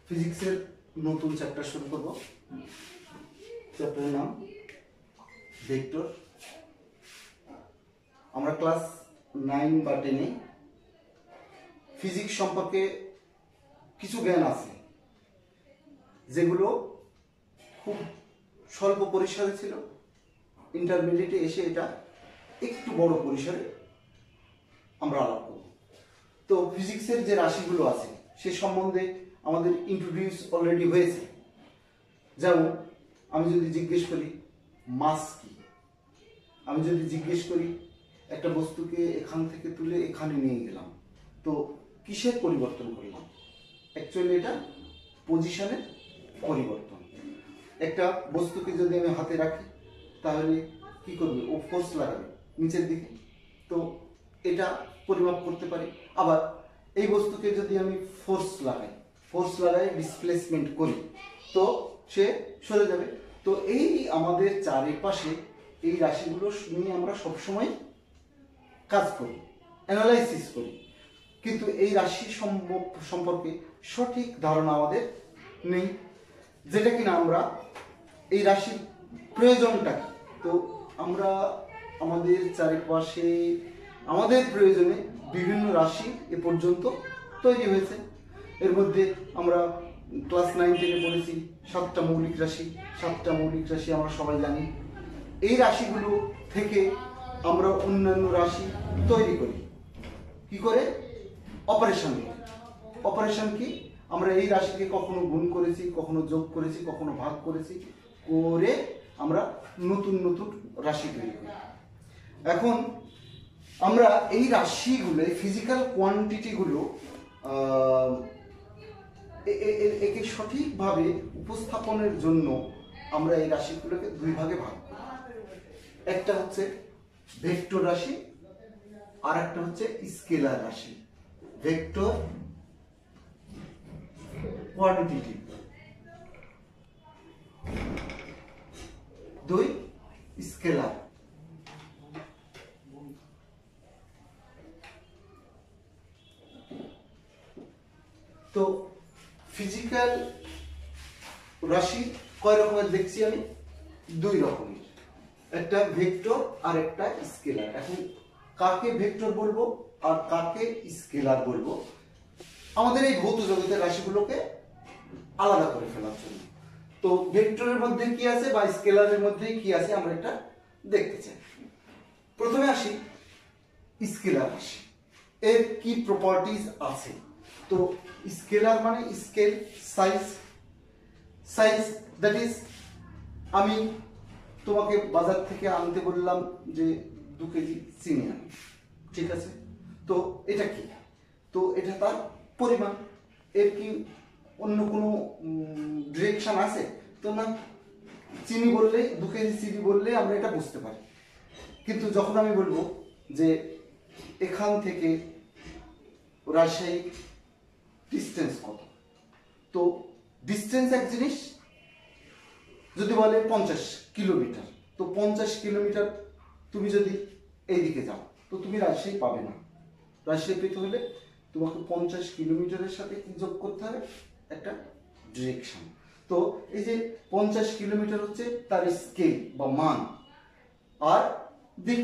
ফিজিক্সের নতুন চ্যাপ্টার শুরু করব। চ্যাপ্টারের নাম ভেক্টর। আমরা ক্লাস 9 বা 10-এ ফিজিক্স সম্পর্কে কিছু জ্ঞান আছে যেগুলো খুব স্বল্প পরিসরে ছিল। ইন্টারমিডিয়েটে এসে এটা একটু বড় পরিসরে আমরা আলাপ করব। তো ফিজিক্সের যে রাশিগুলো আছে সে সম্বন্ধে আমাদের ইন্ট্রোডিউস অলরেডি হয়েছে। যেমন আমি যদি জিজ্ঞেস করি মাস কি, আমি যদি জিজ্ঞেস করি একটা বস্তুকে এখান থেকে তুলে এখানে নিয়ে গেলাম, তো কিসের পরিবর্তন করলাম? অ্যাকচুয়ালি এটা পজিশনের পরিবর্তন। একটা বস্তুকে যদি আমি হাতে রাখি তাহলে কি করবে? ও ফোর্স লাগাবে নিচের দিকে, তো এটা পরিমাপ করতে পারি। আবার এই বস্তুকে যদি আমি ফোর্স লাগাই ডিসপ্লেসমেন্ট করি, তো সে সরে যাবে। তো এই আমাদের চারিপাশে এই রাশিগুলো নিয়ে আমরা সবসময় কাজ করি, অ্যানালাইসিস করি, কিন্তু এই রাশি সম্পর্কে সঠিক ধারণা আমাদের নেই, যেটা কিনা আমরা এই রাশির প্রয়োজনটা কি। তো আমরা আমাদের চারিপাশে আমাদের প্রয়োজনে বিভিন্ন রাশি এ পর্যন্ত তৈরি হয়েছে। এর মধ্যে আমরা ক্লাস 9-10-এ পড়েছি 7টা মৌলিক রাশি। 7টা মৌলিক রাশি আমরা সবাই জানি। এই রাশিগুলো থেকে আমরা অন্যান্য রাশি তৈরি করি। কি করে? অপারেশন। অপারেশন কি? আমরা এই রাশিকে কখনো গুণ করেছি, কখনো যোগ করেছি, কখনো ভাগ করেছি, করে আমরা নতুন নতুন রাশি তৈরি করি। এখন আমরা এই রাশিগুলো, ফিজিক্যাল কোয়ান্টিটিগুলো একে সঠিকভাবে উপস্থাপনের জন্য আমরা এই রাশিগুলোকে দুই ভাগে ভাগ করি। একটা হচ্ছে ভেক্টর রাশি, আর একটা হচ্ছে স্কেলার রাশি। ভেক্টর, কোয়ান্টিটিভ, দুই স্কেলার। তো ফিজিক্যাল রাশি কয় রকমের দেখছি আমি? দুই রকমের, একটা ভেক্টর আর একটা স্কেলার। এখন কাকে ভেক্টর বলবো আর কাকে স্কেলার বলবো আমাদের এই ভৌত জগতের রাশিগুলোকে আলাদা করে ফেলার জন্য। তো ভেক্টরের মধ্যে কি আছে বা স্কেলারের মধ্যে কি আছে আমরা এটা দেখতে চাই। প্রথমে আসি স্কেলার রাশি, এর কি প্রপার্টিজ আছে। তো স্কেলার মানে স্কেল, সাইজ দ্যাট ইজ, আমি তোমাকে বাজার থেকে আনতে বললাম যে 2 কেজি চিনি আনি, ঠিক আছে? তো এটা কি? তো এটা তার পরিমাণ। এর কি অন্য কোনো ডিরেকশন আছে? তো না, চিনি বললে, 2 কেজি চিনি বললে আমরা এটা বুঝতে পারি। কিন্তু যখন আমি বলবো যে এখান থেকে রাজশাহী ডিস্টেন্স কত, তো ডিস্টেন্স এক জিনিস। যদি বলে 50 কিলোমিটার, তো 50 কিলোমিটার তুমি যদি এইদিকে যাও তো তুমি রাজশাহী পাবে না। রাজশাহী পেতে হলে তোমাকে 50 কিলোমিটারের সাথে কি যোগ করতে হবে? একটা ডিরেকশন। তো এই যে 50 কিলোমিটার হচ্ছে তার স্কেল বা মান, আর দিক,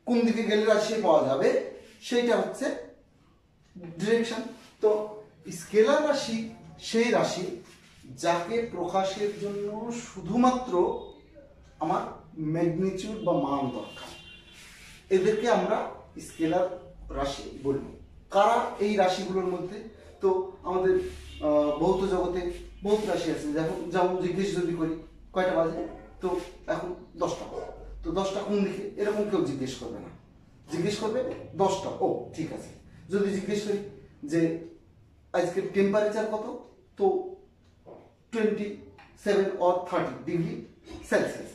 কোন দিকে গেলে রাজশাহী পাওয়া যাবে সেইটা হচ্ছে ডিরেকশন। তো স্কেলার রাশি সেই রাশি যাকে প্রকাশের জন্য শুধুমাত্র আমার ম্যাগনিটিউড বা মান দরকার, এদেরকে আমরা স্কেলার রাশি বলবো। কারা এই রাশিগুলোর মধ্যে? তো আমাদের ভৌত জগতে বহুত রাশি আছে। যেমন জিজ্ঞেস যদি করি কয়টা বাজে, তো এখন 10টা। তো 10টা কোন দিকে এরকম কেউ জিজ্ঞেস করবে না, জিজ্ঞেস করবে 10টা। ও ঠিক আছে। যদি জিজ্ঞেস করি যে আজকে টেম্পারেচার কত, তো 27 or 30 ডিগ্রি সেলসিয়াস,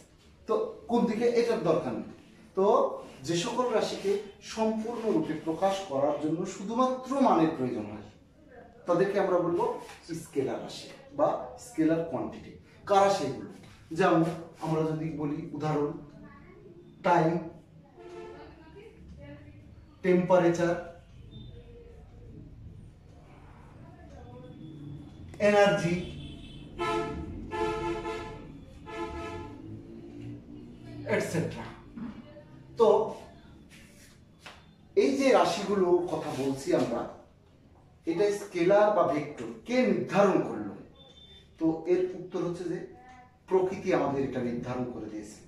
তো কোন দিকে এটার দরকার নেই। তো যে সকল রাশিকে সম্পূর্ণরূপে প্রকাশ করার জন্য শুধুমাত্র মানের প্রয়োজন হয় তাদেরকে আমরা বলবো স্কেলার রাশি বা স্কেলার কোয়ান্টিটি। কারা সেগুলো? যেমন আমরা যদি বলি উদাহরণ, টাইম, টেম্পারেচার, এনার্জি, এটসেট্রা। তো এই যে রাশিগুলোর কথা বলছি আমরা, এটা স্কেলার বা ভেক্টর কে নির্ধারণ করলো? তো এর উত্তর হচ্ছে যে প্রকৃতি আমাদের এটা নির্ধারণ করে দিয়েছে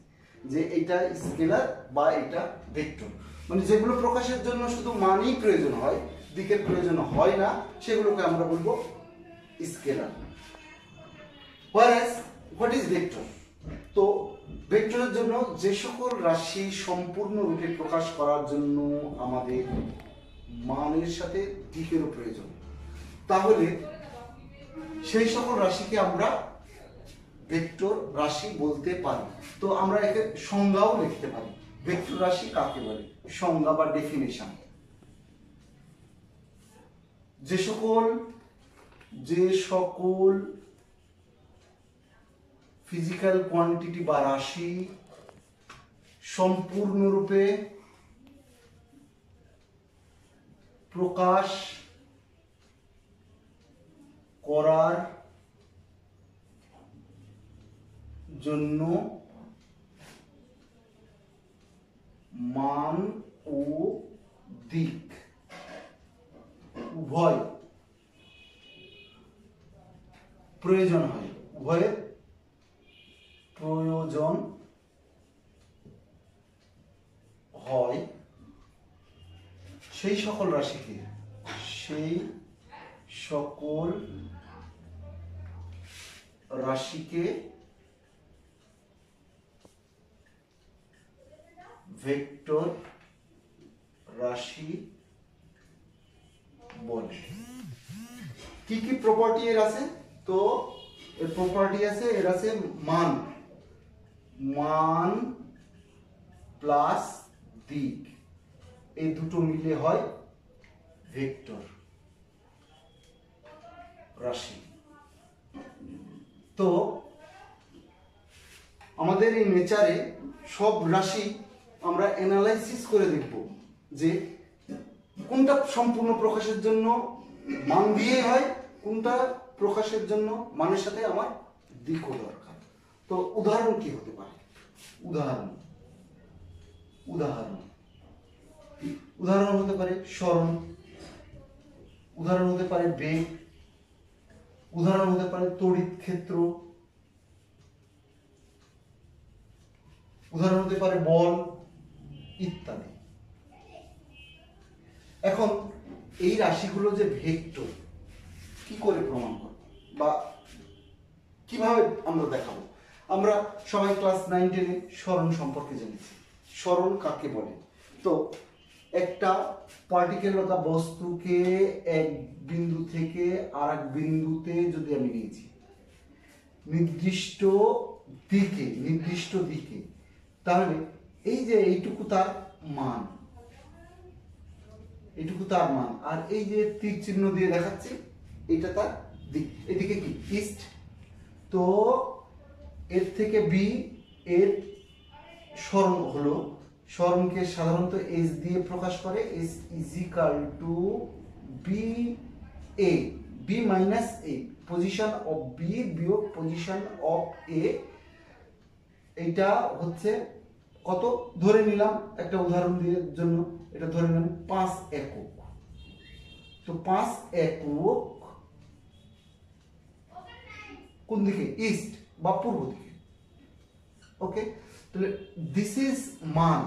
যে এটা স্কেলার বা এটা ভেক্টর। মানে যেগুলো প্রকাশের জন্য শুধু মানই প্রয়োজন হয়, দিকের প্রয়োজন হয় না, সেগুলোকে আমরা বলবো স্কেলার। What is vector? তো ভেক্টরের জন্য যে সকল রাশি সম্পূর্ণরূপে প্রকাশ করার জন্য আমাদের মানের সাথে দিকেরও প্রয়োজন, তাহলে সেই সকল রাশিকে আমরা ভেক্টর রাশি বলতে পারি। তো আমরা একে সংজ্ঞাও লিখতে পারি, ভেক্টর রাশি কাকে বলে, সংজ্ঞা বা ডেফিনেশন। যে সকল ফিজিক্যাল কোয়ান্টিটি বা রাশি সম্পূর্ণরূপে প্রকাশ করার জন্য মান ও দিক উভয় প্রয়োজন হয়, উভয়ের প্রয়োজন হয়, সেই সকল রাশিকে ভেক্টর রাশি বলে। কি কি প্রপার্টি এর আছে? তো এর প্রপার্টি আছে, এর আছে মান প্লাস দিক, এই দুটো মিলে হয় ভেক্টর রাশি। তো আমাদের এই নেচারে সব রাশি আমরা অ্যানালাইসিস করে দেখব যে কোনটা সম্পূর্ণ প্রকাশের জন্য মান দিয়ে হয়, কোনটা প্রকাশের জন্য মানের সাথে আমার দিকও দরকার। তো উদাহরণ কি হতে পারে? উদাহরণ হতে পারে স্মরণ, উদাহরণ হতে পারে বেগ, উদাহরণ হতে পারে তড়িৎ ক্ষেত্র, উদাহরণ হতে পারে বল ইত্যাদি। এখন এই রাশিগুলো যে ভেক্টর কি করে প্রমাণ করব বা কিভাবে আমরা দেখাবো? আমরা সবাই ক্লাস 9-10 স্মরণ সম্পর্কে জেনেছি। স্মরণ কাকে বলে? তো একটা পার্টিকুলার বা বস্তুকে এক বিন্দু থেকে আরেক বিন্দুতে যদি আমি নিয়েছি নির্দিষ্ট দিকে, তাহলে এই যে এইটুকু তার মান, আর এই যে তীর চিহ্ন দিয়ে দেখাচ্ছি এটা তার দিক। এদিকে কি ইস্ট, তো এর থেকে বি এর স্মরণ হলো, স্মরণকে সাধারণত এস দিয়ে প্রকাশ করে, S is equal to B A, B minus A, position of B বিয়োগ পজিশন অফ এ। এইটা হচ্ছে কত ধরে নিলাম, একটা উদাহরণ দিয়ে জন্য এটা ধরে নিলাম 5 একক। তো 5 একক কোন দিকে? ইস্ট বা পূর্ব দিকে। ওকে, তাহলে দিস ইজ মান,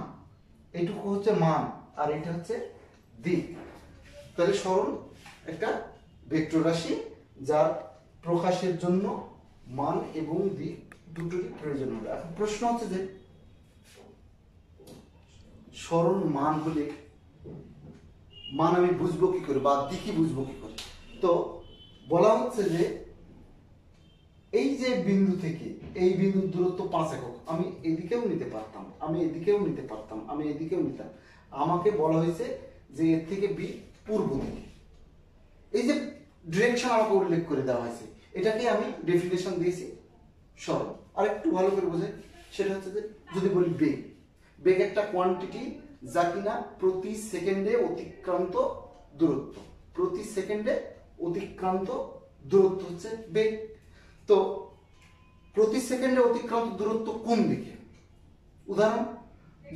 এইটুকু হচ্ছে মান আর এটা হচ্ছে দিক। তাহলে স্মরণ একটা ভেক্টর রাশি যার প্রকাশের জন্য মান এবং দিক দুটোরই প্রয়োজন হবে। এখন প্রশ্ন হচ্ছে যে স্মরণ মান হলে মান আমি বুঝবো কি করে বা দিকই বুঝবো কি করে? তো বলা হচ্ছে যে এই যে বিন্দু থেকে এই বিন্দুর দূরত্ব 5 একক, আমি এদিকেও নিতে পারতাম, আমি এদিকেও নিতে পারতাম, আমি এদিকেও নিতাম। আমাকে বলা হয়েছে যে এর থেকে বি পূর্ব দিকে। এই যে ডিরেকশন আমাকে উল্লেখ করে দেওয়া হয়েছে, এটাকে আমি ডেফিনেশন দিয়েছি স্মরণ। আর একটু ভালো করে বোঝাই, সেটা হচ্ছে যে যদি বলি বেগ একটা কোয়ান্টিটি যা কিনা প্রতি সেকেন্ডে অতিক্রান্ত দূরত্ব হচ্ছে বেগ। তো প্রতি সেকেন্ডে অতিক্রান্ত দূরত্ব কোন দিকে? উদাহরণ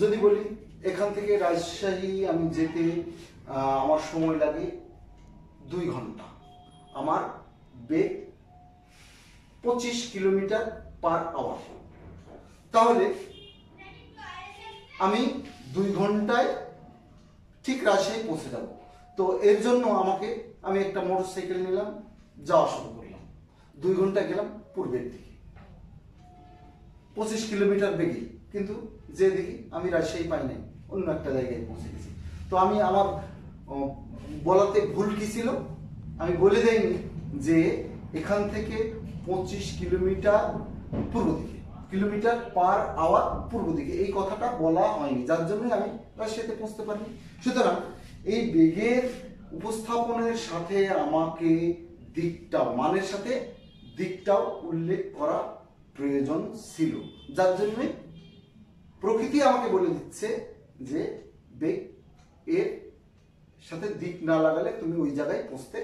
যদি বলি, এখান থেকে রাজশাহী আমি যেতে আমার সময় লাগে 2 ঘন্টা, আমার বেগ 25 কিলোমিটার পার আওয়ার, তাহলে আমি 2 ঘন্টায় ঠিক রাজশাহী পৌঁছে যাব। তো এর জন্য আমি একটা মোটরসাইকেল নিলাম, যাওয়া শুরু করলাম, 2 ঘন্টা গেলাম পূর্বের দিকে 25 কিলোমিটার বেগে, কিন্তু যে দেখি আমি রাজশাহী পাই নাই, অন্য একটা জায়গায় পৌঁছে গেছি। তো আমি আমার বলাতে ভুল কি ছিল? আমি বলে দেইনি যে এখান থেকে 25 কিলোমিটার পূর্ব দিকে, কিলোমিটার পার আওয়ার পূর্ব দিকে, এই কথাটা বলা হয়নি, যার জন্য আমি রাজশাহীতে পৌঁছতে পারিনি। সুতরাং এই বেগের উপস্থাপনের সাথে আমাকে দিকটাও, মানের সাথে দিকটাও উল্লেখ করা প্রয়োজন ছিল, যার জন্য প্রকৃতি আমাকে বলে দিচ্ছে যে বেগ এর সাথে দিক না লাগালে তুমি ওই জায়গায় পৌঁছতে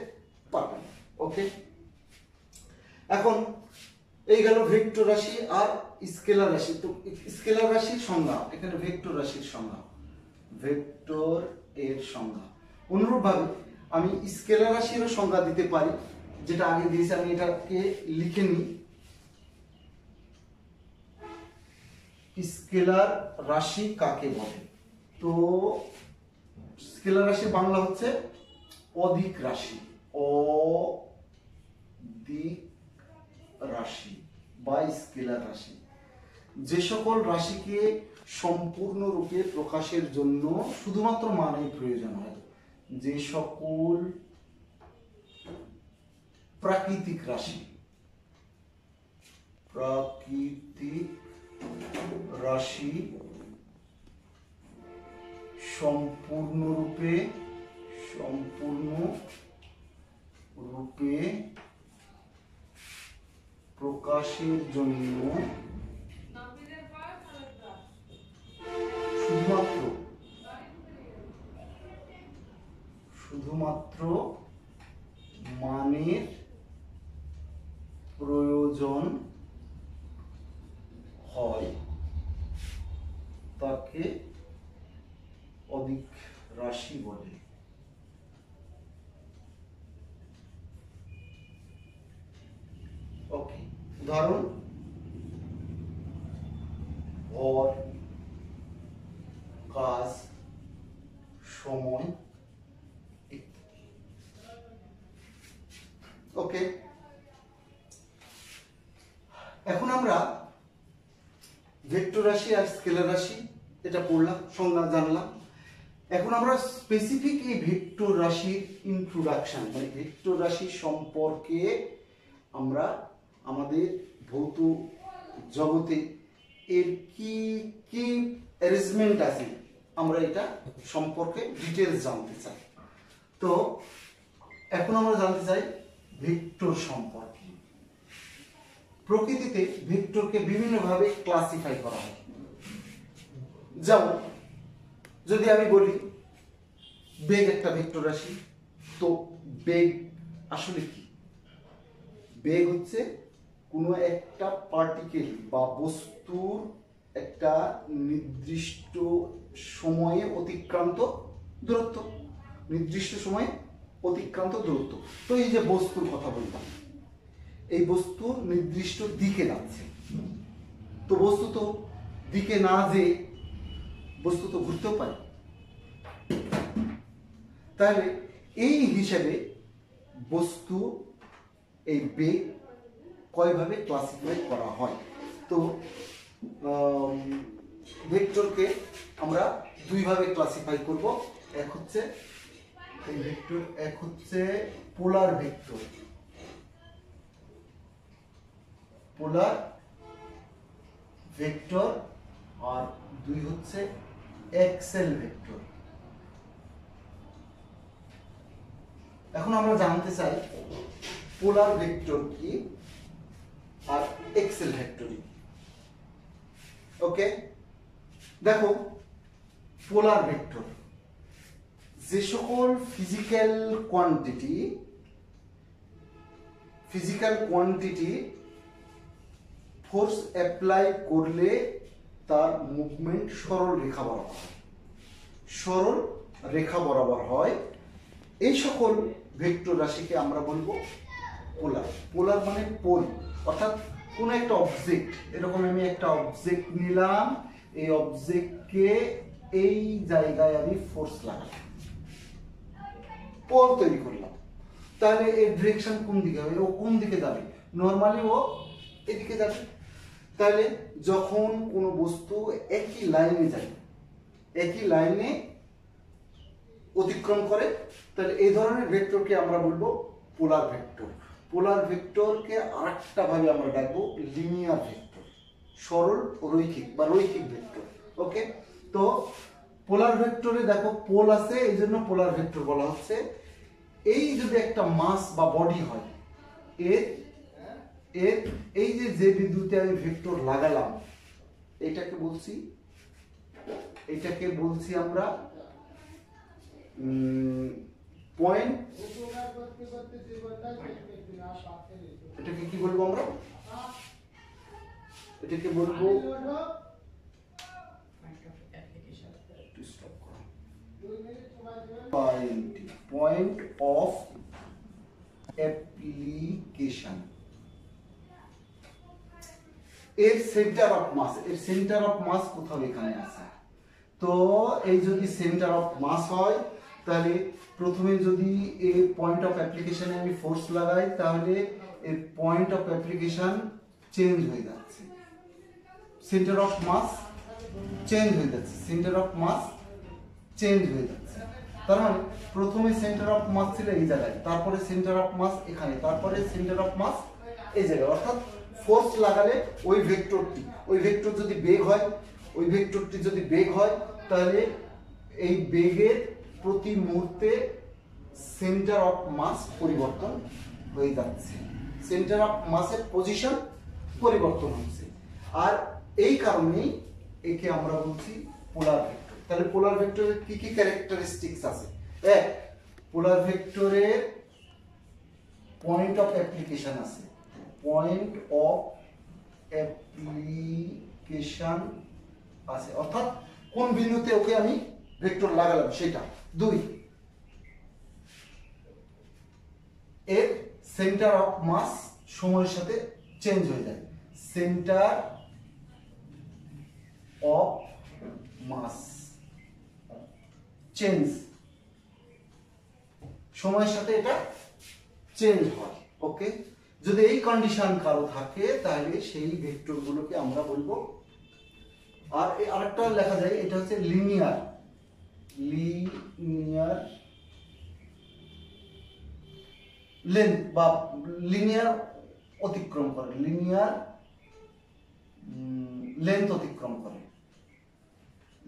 পারবে না। ওকে, এখন এই গেল ভেক্টর রাশি আর স্কেলার রাশি। তো স্কেলার রাশির সংজ্ঞা, এখানে ভেক্টর রাশির সংজ্ঞা, ভেক্টর এর সংজ্ঞা অনুরূপভাবে আমি স্কেলার রাশিরও সংজ্ঞা দিতে পারি, যেটা আগে দিয়েছি। আমি এটাকে লিখে নিই। স্কেলার রাশি কাকে বলে? তো স্কেলার রাশি বাংলা হচ্ছে অধিক রাশি, অধিক রাশি বা স্কেলার রাশি। যে সকল রাশিকে সম্পূর্ণরূপে প্রকাশের জন্য শুধুমাত্র মানের প্রয়োজন হয়, যে সকল প্রাকৃতিক রাশি, প্রাকৃতিক রাশি সম্পূর্ণরূপে প্রকাশের জন্য শুধুমাত্র মানের প্রয়োজন হয়, তাকে অধিক রাশি বলে। ওকে, উদাহরণ ভর, কাজ, সময়। ওকে, এখন আমরা ভেক্টর রাশি আর স্কেলার রাশি এটা পড়লাম, সংজ্ঞা জানলাম। এখন আমরা স্পেসিফিক এই ভেক্টর রাশির ইন্ট্রোডাকশন, মানে ভেক্টর রাশি সম্পর্কে আমরা আমাদের ভৌত জগতে এর কি কি অ্যারেঞ্জমেন্ট আছে, আমরা এটা সম্পর্কে ডিটেলস জানতে চাই। তো এখন আমরা জানতে চাই ভেক্টর সম্পর্কে। প্রকৃতিতে ভেক্টরকে বিভিন্নভাবে ক্লাসিফাই করা হয়। যেমন যদি আমি বলি বেগ একটা ভেক্টর রাশি, তো বেগ আসলে কি? বেগ হচ্ছে কোনো একটা পার্টিকেল বা বস্তুর একটা নির্দিষ্ট সময়ে অতিক্রান্ত দূরত্ব, নির্দিষ্ট সময়ে অতিক্রান্ত দূরত্ব। তো এই যে বস্তুর কথা বললাম, এই বস্তু নির্দিষ্ট দিকে যাচ্ছে, তো বস্তু তো দিকে না যে বস্তু তো ঘুরতেও পারে। তাহলে এই হিসেবে বস্তু এই বেগ কয়ভাবে ক্লাসিফাই করা হয়? তো ভেক্টরকে আমরা দুইভাবে ক্লাসিফাই করব। এক হচ্ছে এই ভেক্টর, এক হচ্ছে পোলার ভেক্টর, পোলার ভেক্টর, আর দুই হচ্ছে এক্সেল ভেক্টর। এখন আমরা জানতে চাই পোলার ভেক্টর কি আর এক্সেল ভেক্টর কি। ওকে, দেখো পোলার ভেক্টর, যে সকল physical quantity physical quantity force apply করলে তার মুভমেন্ট সরল রেখা বরাবর হয়, সরল রেখা বরাবর হয়। এই সকল ভেক্টর রাশিকে আমরা বলবো পোলার। পোলার মানে পোল, অর্থাৎ কোন একটা অবজেক্ট, এরকম আমি একটা অবজেক্ট নিলাম, এই অবজেক্টকে এই জায়গায় আমি ফোর্স লাগালাম, পোল তৈরি করলাম, তাহলে এর ডিরেকশন কোন দিকে হবে? ও কোন দিকে যাবে? নর্মালি ও এদিকে যাবে। তাহলে যখন কোনো বস্তু একই লাইনে যায়, একই লাইনে অতিক্রম করে, তাহলে এই ধরনের ভেক্টরকে আমরা বলবো পোলার ভেক্টর। পোলার ভেক্টরকে আরেকটা ভাবে আমরা ডাকবো লিনিয়ার ভেক্টর, সরল রৈখিক বা রৈখিক ভেক্টর। ওকে, তো পোলার ভেক্টরে দেখো পোল আছে, এই জন্য পোলার ভেক্টর বলা হচ্ছে। এই যদি একটা মাস বা বডি হয়, এর এর এই যে বিন্দুতে আমি ভেক্টর লাগালাম, এটাকে বলছি আমরা পয়েন্ট। এটাকে কি বলবো আমরা? এটাকে বলবো পয়েন্ট অফ অ্যাপ্লিকেশন। এর সেন্টার অফ মাস, এর সেন্টার অফ মাস কোথাও এখানে আছে। তো এই যদি সেন্টার অফ মাস হয়, তাহলে প্রথমে যদি এই পয়েন্ট অফ অ্যাপ্লিকেশনে আমি ফোর্স লাগাই, তাহলে এর পয়েন্ট অফ অ্যাপ্লিকেশন চেঞ্জ হয়ে যাচ্ছে, সেন্টার অফ মাস চেঞ্জ হয়ে যাচ্ছে, সেন্টার অফ মাস চেঞ্জ হয়ে যাচ্ছে। তার মানে প্রথমে সেন্টার অফ মাস ছিল এই জায়গায়, তারপরে সেন্টার অফ মাস এখানে, তারপরে সেন্টার অফ মাস এই জায়গায়। অর্থাৎ ফোর্স লাগালে ওই ভেক্টর যদি বেগ হয়, ওই ভেক্টরটি যদি বেগ হয়, তাহলে এই বেগের প্রতি মুহূর্তে সেন্টার অফ মাস পরিবর্তন হয়ে যাচ্ছে, সেন্টার অফ মাসের পজিশন পরিবর্তন হচ্ছে। আর এই কারণেই একে আমরা বলছি পোলার ভেক্টর। তাহলে পোলার ভেক্টরের কি কি ক্যারেক্টারিস্টিক্স আছে? এক, পোলার ভেক্টরের পয়েন্ট অফ অ্যাপ্লিকেশন আছে, পয়েন্ট অফ অ্যাপ্লিকেশন আছে, অর্থাৎ কোন বিন্দুতে ওকে আমি ভেক্টর লাগালাম সেটা। দুই, এর সেন্টার অফ মাস সময়ের সাথে চেঞ্জ হয়ে যায়, সেন্টার অফ মাস চেঞ্জ, সময়ের সাথে এটা চেঞ্জ হয়। ওকে, যদি এই কন্ডিশন কারো থাকে, তাহলে সেই ভেক্টর গুলোকে আমরা বলবো। আর আরেকটা লেখা যায়, এটা হচ্ছে লিনিয়ার লেন্থ বা লিনিয়ার অতিক্রম করে, লিনিয়ার লেন্থ অতিক্রম করে,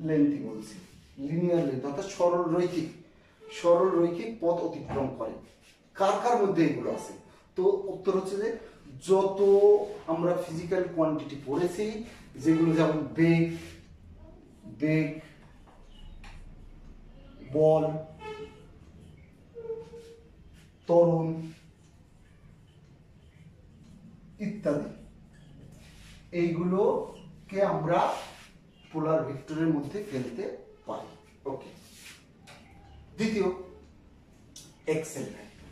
লেন্থই বলছি, লিনিয়ার লেন্থ অর্থাৎ সরল রৈখিক পথ অতিক্রম করে। কার কার মধ্যে এগুলো আছে? তো উত্তর হচ্ছে যে যত আমরা ফিজিক্যাল কোয়ান্টিটি পড়েছি, যেগুলো যেমন বেগ, বল, ত্বরণ ইত্যাদি, এইগুলোকে আমরা পোলার ভেক্টরের মধ্যে ফেলতে পারি। ওকে, দ্বিতীয় এক্সেল ভেক্টর।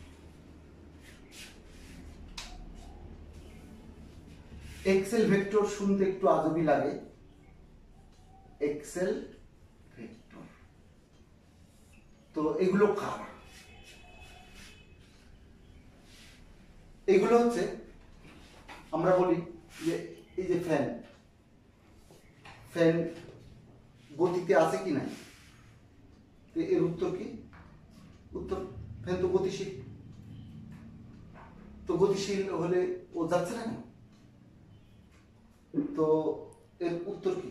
এক্সেল ভেক্টর শুনতে একটু আজবি লাগে। এক্সেল ভেক্টর, তো এগুলো কার? এগুলো হচ্ছে, আমরা বলি যে এই যে ফ্যান গতিতে আছে কি নাই? এর উত্তর কি? উত্তর, ফ্যান তো গতিশীল, তো গতিশীল হলে ও যাচ্ছে না, তো এর উত্তর কি?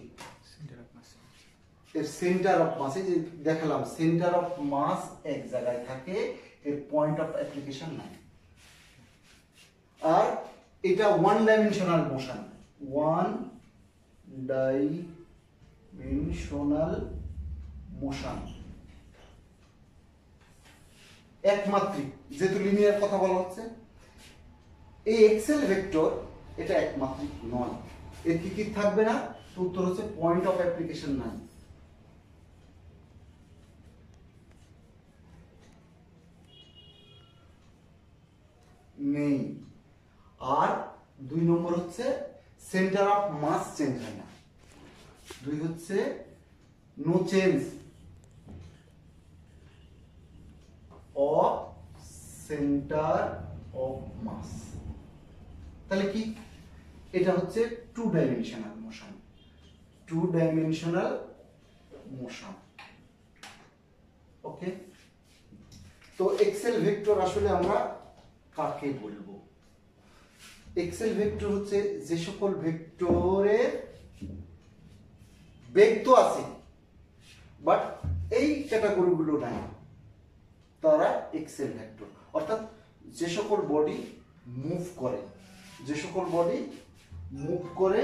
এর সেন্টার অফ মাস, এই যে দেখালাম সেন্টার অফ মাস এক জায়গায় থাকে, এর পয়েন্ট অফ অ্যাপ্লিকেশন নাই। আর এটা ওয়ান ডাইমেনশনাল মোশন, একমাত্রিক, যেহেতু লিনিয়ার কথা বলা হচ্ছে, এই এক্সেল ভেক্টর এটা একমাত্রিক নয়, এর কি কি থাকবে না? তো উত্তর হচ্ছে পয়েন্ট অফ অ্যাপ্লিকেশন নাই। নেই। আর 2 নম্বর হচ্ছে সেন্টার অফ মাস চেঞ্জ হয় না। 2 হচ্ছে no change of centre of mass. তাহলে কি? এটা হচ্ছে 2 dimensional motion. 2 dimensional motion. Okay, তো এক্সেল ভেক্টর আসলে আমরা কাকে বলবো? এক্সেল ভেক্টর হচ্ছে যে সকল ভেক্টরের বেগ তো আছে বাট এই ক্যাটাগরিগুলো নাই, তারা এক্সেল ভেক্টর। অর্থাৎ যে সকল বডি মুভ করে, যে সকল বডি মুভ করে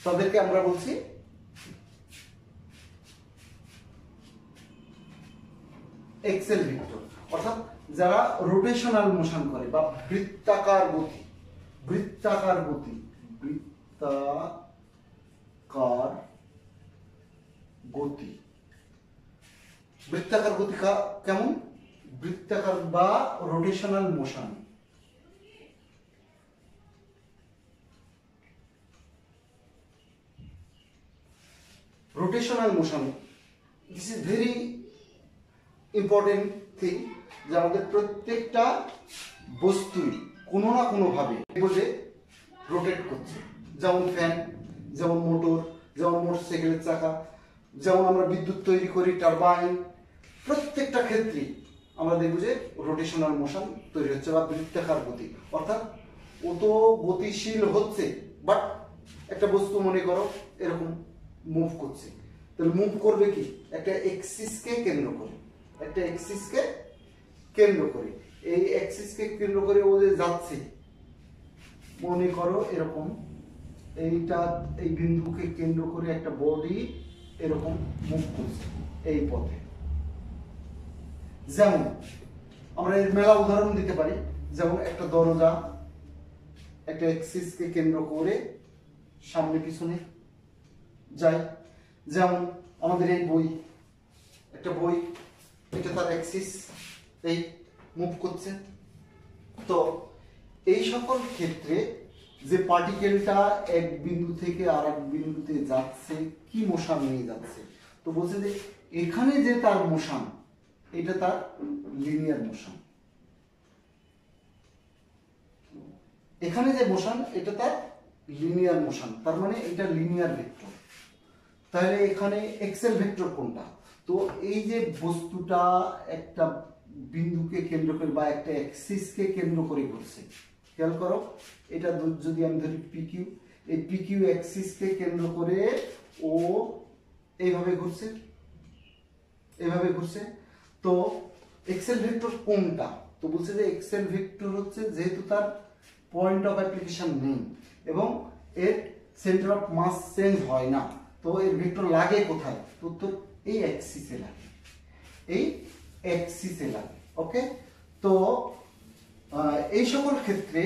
তাদেরকে আমরা বলছি এক্সেল ভেক্টর। অর্থাৎ যারা রোটেশনাল মোশন করে বা বৃত্তাকার গতি, বৃত্তাকার গতি, বৃত্তাকার গতি, বৃত্তাকার গতি কেমন? বৃত্তাকার বা rotational motion. Rotational motion, this is very important thing, যে আমাদের প্রত্যেকটা বস্তুই কোনো না কোনো ভাবে রোটেট করছে। যেমন ফ্যান, যেমন মোটর, যেমন মোটরসাইকেলের চাকা, যেমন আমরা বিদ্যুৎ তৈরি করি, টারবাইন, প্রত্যেকটা ক্ষেত্রে আমরা দেখব যে রোটেশনাল মোশন তৈরি হচ্ছে বা বৃত্তাকার গতি। অর্থাৎ ও তো গতিশীল হচ্ছে বাট একটা বস্তু মনে করো এরকম মুভ করছে, তাহলে মুভ করবে কি? একটা এক্সিসকে কেন্দ্র করে, একটা এক্সিসকে কেন্দ্র করে, এই এক্সিসকে কেন্দ্র করে ও যে যাচ্ছে, মনে করো এরকম এইটা, এই বিন্দুকে কেন্দ্র করে একটা বডি এরকম মুভ করছে এই পথে। যেমন আমরা এর মেলা উদাহরণ দিতে পারি, যেমন একটা দরজা একটা এক্সিসকে কেন্দ্র করে সামনে পিছনে যায়। যেমন আমাদের এই বই, একটা বই, এটা তার অ্যাক্সিস এই মুভ করছে। তো এই সকল ক্ষেত্রে যে পার্টিকেলটা এক বিন্দু থেকে আর এক বিন্দুতে যাচ্ছে, কি মোশন নিয়ে যাচ্ছে? তো বলছে যে এখানে যে তার মোশন, এটা তার লিনিয়ার মোশন। এখানে যে মোশন, এটা তার লিনিয়ার মোশন, তার মানে এটা লিনিয়ার ভেক্টর। তাহলে এখানে এক্সেল ভেক্টর কোনটা? তো এই যে বস্তুটা একটা বিন্দুকে কেন্দ্র করে বা একটা অ্যাক্সিসকে কেন্দ্র করে ঘুরছে, খেয়াল করো, এটা যদি আমি ধরি পিকিউ, এই পিকিউ অ্যাক্সিসকে কেন্দ্র করে ও এইভাবে ঘুরছে, এইভাবে ঘুরছে। তো এক্সেল ভেক্টর কোনটা? তো বলছে যে এক্সেল ভেক্টর হচ্ছে, যেহেতু তার পয়েন্ট অফ অ্যাপ্লিকেশন নেই এবং এর সেন্টার অফ মাস চেঞ্জ হয় না, তো এর ভেক্টর লাগে কোথায়? তো এই অ্যাক্সিসে লাগে, এই অ্যাক্সিসে লাগে। ওকে, তো এই সকল ক্ষেত্রে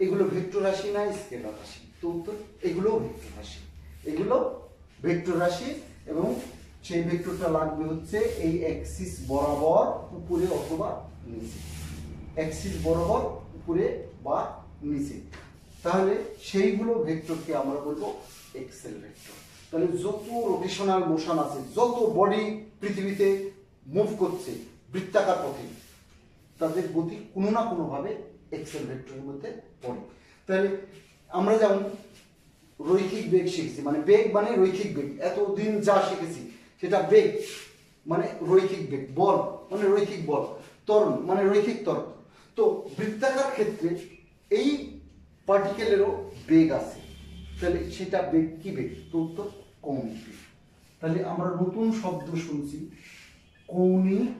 এগুলো ভেক্টর রাশি না স্কেলার রাশি? তো উত্তর এগুলো ভেক্টর রাশি, এগুলো ভেক্টর রাশি এবং সেই ভেক্টরটা লাগবে হচ্ছে এই অ্যাক্সিস বরাবর উপরে অথবা নিচে, অ্যাক্সিস বরাবর উপরে বা নিচে। তাহলে সেইগুলো ভেক্টরকে আমরা বলবো এক্সেল ভেক্টর। তাহলে যত রোটেশনাল মোশন আছে, যত বডি পৃথিবীতে মুভ করছে বৃত্তাকার পথে, তাদের গতি কোনো না কোনো ভাবে এক্সেল ভেক্টরের মধ্যে পড়ে। তাহলে আমরা যেমন রৈখিক বেগ শিখছি, মানে বেগ মানে রৈখিক বেগ, এতদিন যা শিখেছি সেটা বেগ মানে রৈখিক বেগ, বল মানে রৈখিক বল, ত্বরণ মানে রৈখিক ত্বরণ। তো বৃত্তাকার ক্ষেত্রে এই পার্টিকেলেরও বেগ আছে, তাহলে সেটা বেগ কি বেগ? তো উত্তর কৌণিক বেগ। তাহলে আমরা নতুন শব্দ শুনছি, কৌণিক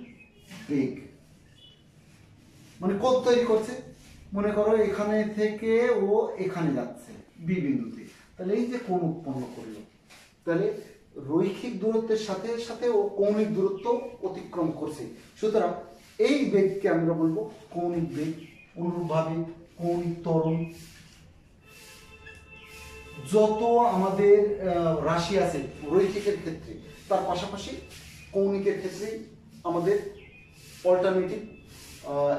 বেগ। মানে কত তৈরি করছে? মনে করো এখানে থেকে ও এখানে যাচ্ছে বি বিন্দুতে, তাহলে এই যে কোণ উৎপন্ন করলো, তাহলে রৈখিক দূরত্বের সাথে সাথে ও কৌণিক দূরত্ব অতিক্রম করছে, সুতরাং এই বেগকে আমরা বলবো কৌণিক বেগ। অনুরূপভাবে কৌণিক ত্বরণ, যত আমাদের রাশি আছে রৈখিকের ক্ষেত্রে তার পাশাপাশি কৌণিকের ক্ষেত্রে আমাদের অল্টারনেটিভ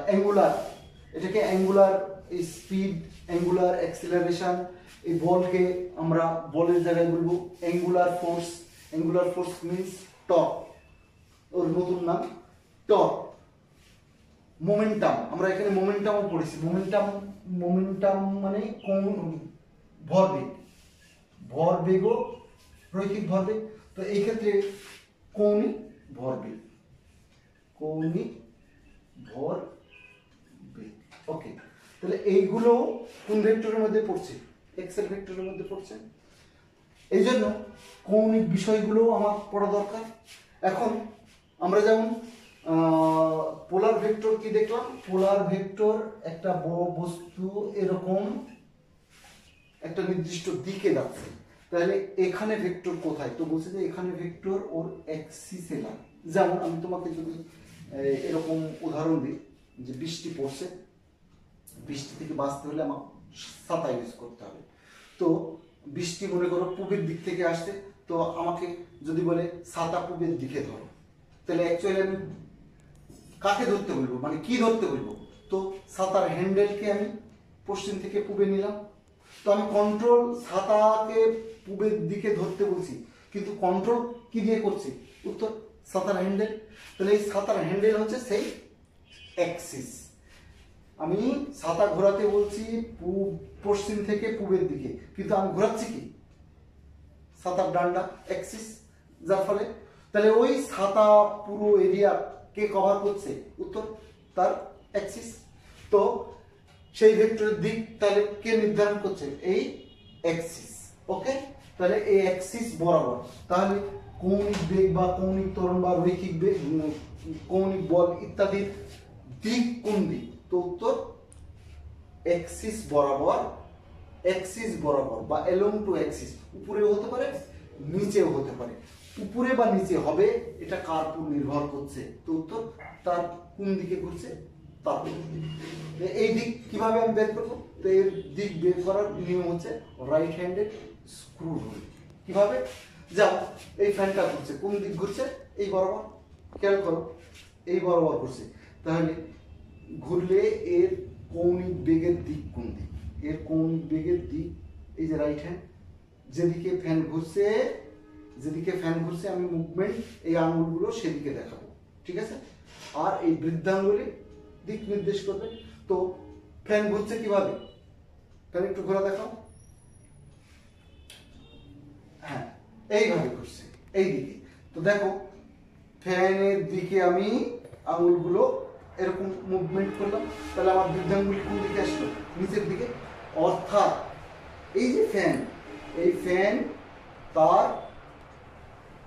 অ্যাঙ্গুলার, এটাকে অ্যাঙ্গুলার স্পিড, অ্যাঙ্গুলার অ্যাক্সিলারেশন, এই বলকে আমরা বলের জায়গায় বলবো angular force. Angular force means torque, ওর নতুন নাম টর্ক। মোমেন্টাম, আমরা এখানে মোমেন্টামও পড়েছি। মোমেন্টাম মানে ভরবেগ, ভরবেগও রৈখিক ভরবেগ। তো এই ক্ষেত্রে কৌণিক ভরবেগ, কৌণিক ভরবেগ। ওকে, তাহলে এইগুলো কোন ভেক্টরের মধ্যে পড়ছে? এক্সেল ভেক্টরের মধ্যে পড়ছে। এই জন্য কৌণিক বিষয়গুলো আমার পড়া দরকার। এখন আমরা যেমন পোলার ভেক্টর কি দেখলাম? পোলার ভেক্টর একটা বড় বস্তু এরকম একটা নির্দিষ্ট দিকে যাচ্ছে, তাহলে এখানে ভেক্টর কোথায়? তো বলছে যে এখানে ভেক্টর ওর অ্যাক্সিসে না। যেমন আমি তোমাকে যদি এরকম উদাহরণ দিই যে বৃষ্টি পড়ছে, বৃষ্টি থেকে বাঁচতে হলে আমার ছাতা ইউজ করতে হবে। তো বৃষ্টি মনে করো পূবের দিক থেকে আসছে, তো আমাকে যদি বলে ছাতা পূবের দিকে ধরো, তাহলে অ্যাকচুয়ালি আমি কাকে ধরতে বলবো, মানে কি ধরতে বলবো? তো ছাতার হ্যান্ডেলকে আমি পশ্চিম থেকে পূবে নিলাম। তো আমি কন্ট্রোল ছাতাকে পূবের দিকে ধরতে বলছি, কিন্তু কন্ট্রোল কি দিয়ে করছি? উত্তর ছাতার হ্যান্ডেল। তাহলে এই ছাতার হ্যান্ডেল হচ্ছে সেই অ্যাক্সিস। আমি ছাতা ঘোরাতে বলছি পশ্চিম থেকে পূবের দিকে, কিন্তু আমি ঘোরাচ্ছি কি? ছাতার ডান্ডা, অ্যাক্সিস। যার ফলে তাহলে ওই ছাতা পুরো এরিয়া কে কভার করছে? উত্তর তার অ্যাক্সিস। তো সেই ভেক্টরের দিক তাহলে কে নির্ধারণ করছে? এই অ্যাক্সিস। ওকে, তাহলে এই অ্যাক্সিস বরাবর তাহলে কৌণিক বেগ বা কৌণিক ত্বরণ বা রৈখিক বেগ, কৌণিক বল ইত্যাদির দিক কোন দিক? তো উত্তর অ্যাক্সিস বরাবর, অ্যাক্সিস বরাবর বা এলং টু অ্যাক্সিস। উপরেও হতে পারে, নিচেও হতে পারে। উপরে বা নিচে হবে এটা কার উপর নির্ভর করছে? তো উত্তর তার কোন দিকে ঘুরছে তার। এই দিক কিভাবে আমি বের করবো? তো এর দিক বের করার নিয়ম হচ্ছে রাইট হ্যান্ডেড স্ক্রু রুল। কিভাবে? যাও, এই ফ্যানটা ঘুরছে, কোন দিক ঘুরছে? এই বরাবর। খেয়াল করো, এই বরাবর ঘুরছে, তাহলে ঘুরলে এর কৌণিক বেগের দিক কোন দিক? এর কৌণিক বেগের দিক এই যে রাইট হ্যান্ড, যেদিকে ফ্যান ঘুরছে, যেদিকে ফ্যান ঘুরছে আমি মুভমেন্ট এই আঙুলগুলো সেদিকে দেখাবো, ঠিক আছে? আর এই বৃদ্ধাঙ্গুলি দিক নির্দেশ করবে। তো ফ্যান ঘুরছে কিভাবে? ফ্যান একটু ঘোরা দেখাও। হ্যাঁ, এইভাবে ঘুরছে, এই দিকে। তো দেখো ফ্যানের দিকে আমি আঙুলগুলো এরকম মুভমেন্ট করলাম, তাহলে আমার বৃদ্ধাঙ্গুলি কোন দিকে আসলো? নিচের দিকে। অর্থাৎ এই যে ফ্যান, এই ফ্যান তার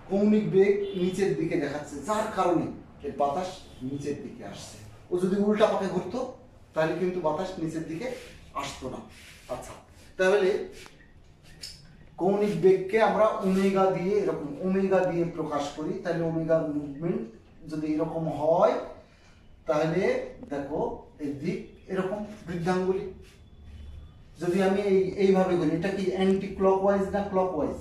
কৌণিক বেগ নিচের দিকে দেখাচ্ছে, যার কারণে এর বাতাস নিচের দিকে আসছে। ও যদি উল্টা পাকে ঘুরতো তাহলে কিন্তু বাতাস নিচের দিকে আসতো না। আচ্ছা, তাহলে কৌণিক বেগকে আমরা ওমেগা দিয়ে, এরকম ওমেগা দিয়ে প্রকাশ করি। তাহলে ওমেগা মুভমেন্ট যদি এরকম হয়, তাহলে দেখো এই দিক এরকম বৃদ্ধাঙ্গুলি। যদি আমি এইভাবে করি, এটা কি অ্যান্টি ক্লকওয়াইজ না ক্লকওয়াইজ?